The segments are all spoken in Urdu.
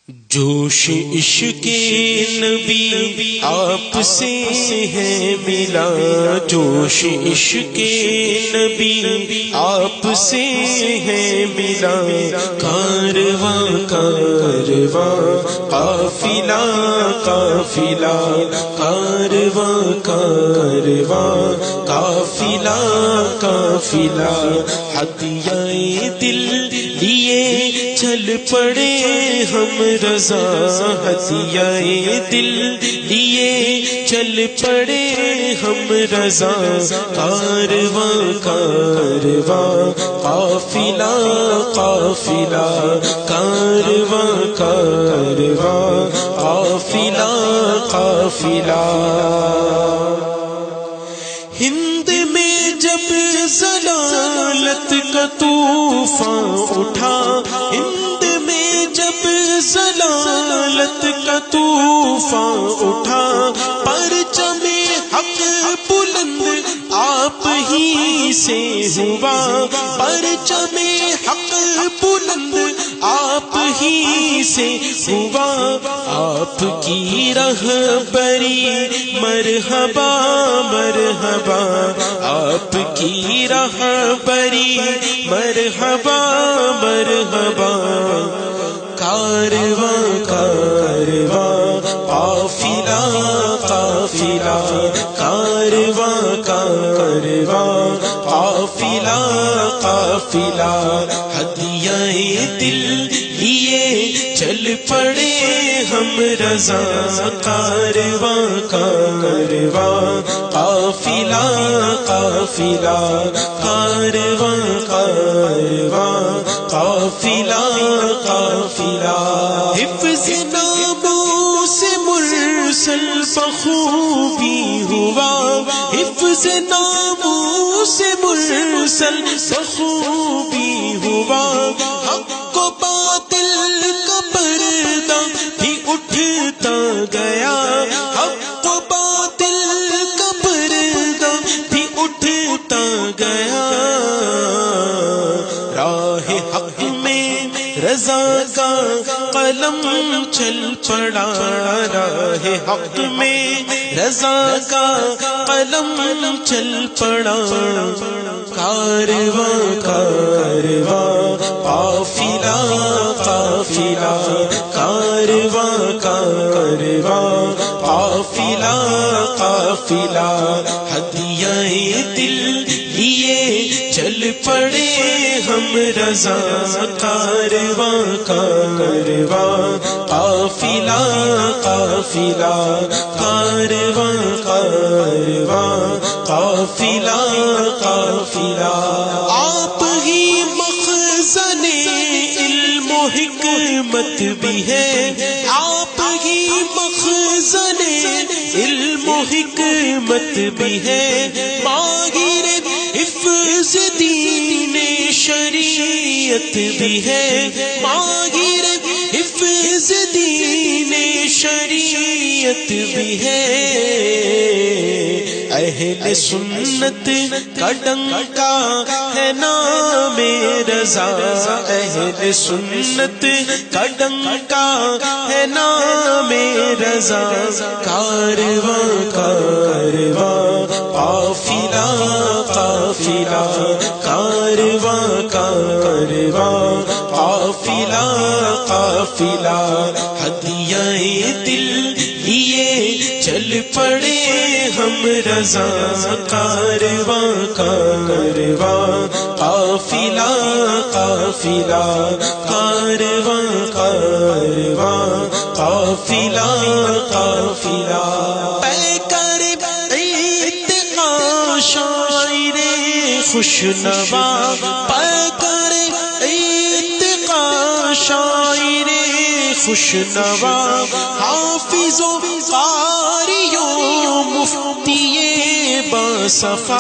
جوش عشق نبی آپ سے ہے ملا، جوش عشق نبی آپ سے ہے ملا، کارواں کارواں قافلہ قافلہ، کارواں کارواں قافلہ قافلہ، ہدیہ دل لیے چل پڑے ہم رضا، ہدیہ دل لیے چل پڑے ہم رضا، کارواں کارواں قافلہ قافلہ، کارواں کارواں قافلہ قافلہ۔ ہند میں جب ضلالت کا طوفان اٹھا، ہند میں جب ضلالت کا طوفان اٹھا، پرچم حق بلند آپ ہی سے ہوا، پرچم حق بلند آپ ہی سے ہوا، آپ کی رہبری مرحبا مرحبا، آپ کی رہبری مرحبا مرحبا، کارواں کارواں قافلہ قافلہ، کارواں کارواں قافلہ قافلہ، ہدیہ دل لیے چل پڑے ہم رضا، کارواں کارواں قافلہ قافلہ، کارواں کارواں قافلہ قافلہ، حفظ ناموس مرسل بخوبی ہوا، حفظ ناموس مرسل بخوبی ہوا، حق و باطل کا پردہ بھی اٹھتا گیا، حق و باطل کا پردہ بھی اٹھتا گیا، راہ حق میں رضا کا قلم چل پڑا، راہ حق میں رضا کا قلم چل پڑا، کارواں کارواں قافلہ قافلہ، کارواں کارواں قافلہ قافلہ، ہدیہ دل لیے چل پڑے ہم رضا، کارواں کارواں قافلہ قافلہ، کارواں کارواں قافلہ قافلہ، آپ ہی مخزن علم و حکمت بھی ہے، آپ ہی مخزن علم و حکمت بھی ہے، ماہر حفظ دین شریعت بھی ہے، ماہر حفظ دین شریعت بھی ہے، اہل سنت کا ڈنکا ہے نام رضا، اہل سنت کا ڈنکا ہے نام رضا، کارواں کارواں قافلہ قافلہ، کارواں کارواں قافلہ قافلہ، ہدیہ دل لیے چل پڑے ہم رضا، کارواں کارواں قافلہ قافلہ، کارواں کارواں قافلہ قافلہ، پیکر اتقا شاعر خوشنوا، پیکر اتقا شاعر خوشنوا، حافظ و قاری و مفتی باصفا،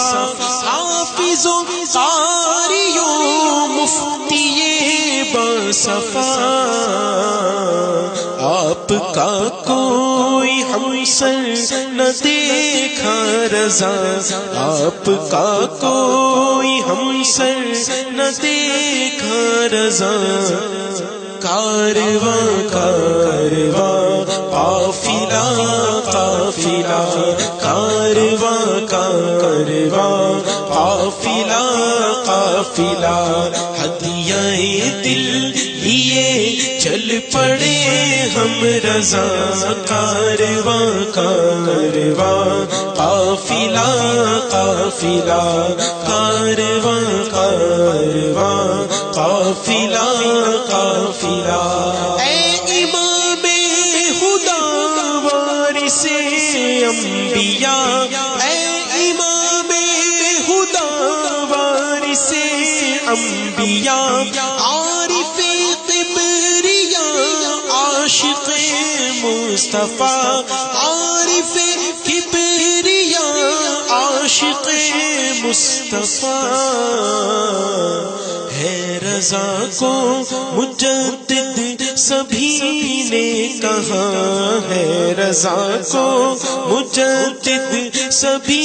حافظ و قاری و مفتی باصفا، آپ کا کوئی ہمسر نہ دیکھا رضا، آپ کا کوئی ہمسر نہ دیکھا رضا، کارواں کا کارواں قافلہ قافلہ کارواں کارواں قافلہ قافلہ ہدیہ دل لیے چل پڑے ہم رضا کارواں کارواں قافلہ قافلہ کارواں کارواں قافلہ قافلہ اے امام خدا وارث انبیاء اے امام خدا وارث انبیاء عارف کبریاء عاشق مصطفیٰ عارف کبریاء عاشق مصطفیٰ ہے رضا کو مجدد سبھی نے کہا ہے رضا کو مجدد سبھی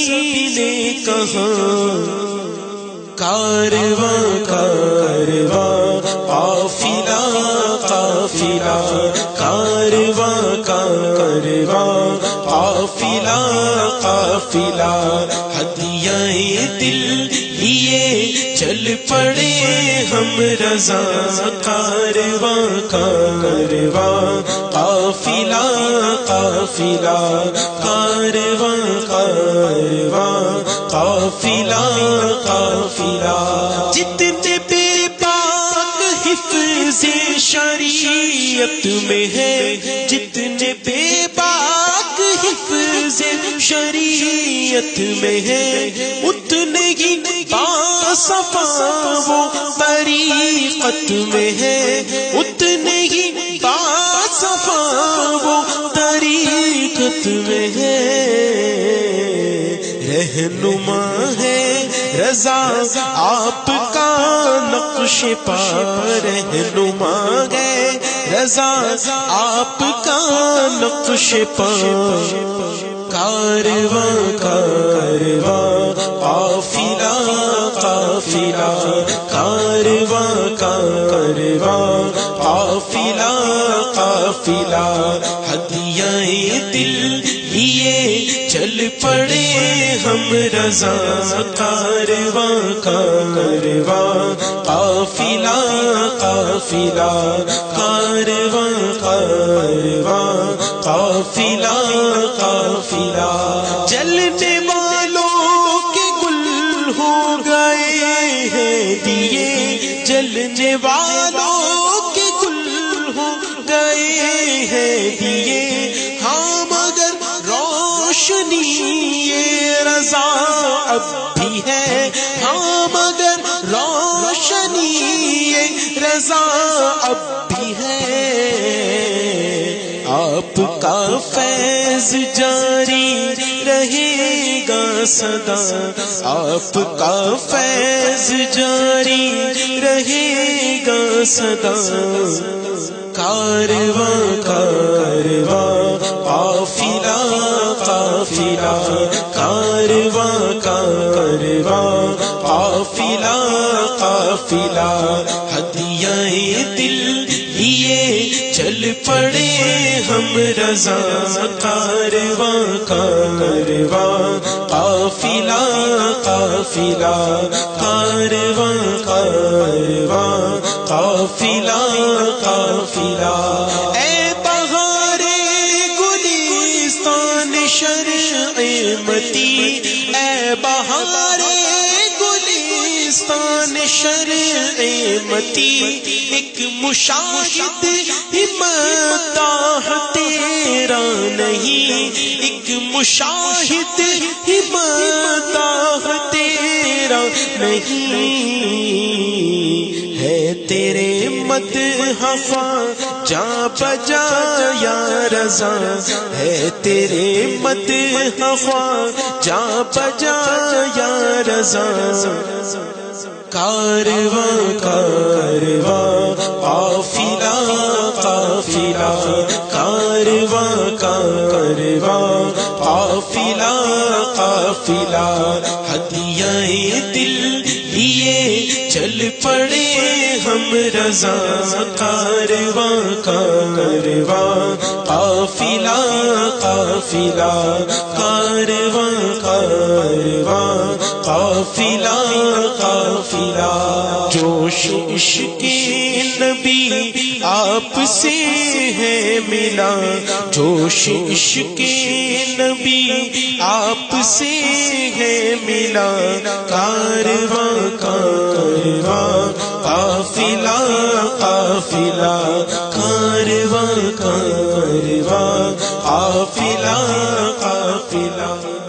نے کہا کارواں کارواں قافلہ قافلہ کارواں کارواں قافلہ قافلہ ہدیہ دل لیے چل پڑے ہم رضا کارواں کارواں قافلہ قافلہ کارواں کارواں قافلہ قافلہ جتنے بے پاک حفظ شریعت میں ہے جتنے بے پاک حفظ شریعت میں ہے اتنے ہی باصفا وہ طریقت میں ہے اتنے ہی باصفا وہ طریقت میں ہے رہنما ہے رضا آپ کا نقش پا رہنما ہے رضا آپ کا نقش پا کارواں کارواں قافلہ قافلہ کارواں کارواں قافلہ قافلہ ہدیہ دل لیے چل پڑے ہم رضا کارواں کارواں قافلہ قافلہ کارواں کارواں قافلہ قافلہ جلنے والوں کے گل ہو گئے ہیں دیے جلنے والوں کے گل ہو گئے ہیں دیے ہاں مگر روشنی یہ رضا اب بھی ہے ہاں مگر روشنی یہ رضا اب بھی ہے آپ کا فیض جاری رہے گا سدا آپ کا فیض جاری رہے گا سدا کارواں کارواں قافلہ قافلہ کارواں کارواں قافلہ قافلہ ہدیہ دل لیے چل پڑے ہم رضا کارواں کارواں قافلہ قافلہ کارواں کارواں قافلہ قافلہ اے بہار گلستان شرع متی اے بہار گلستان شرع متی ایک مشاہد ہمت تیرا نہیں ایک مشاہد ہمت تیرا نہیں ہے تیرے مدح جا بجا یا رضا ہے تیرے مدح جا بجا یا رضا کارواں کارواں قافلہ قافلہ کارواں کارواں قافلہ قافلہ ہدیہ دل لیے چل پڑے ہم رضا کارواں کارواں قافلہ کارواں کارواں قافلہ قافلہ جوش عشق نبی آپ سے ہے ملا جوش عشق نبی آپ سے ہے ملا کارواں کارواں قافلہ قافلہ کارواں کارواں قافلہ قافلہ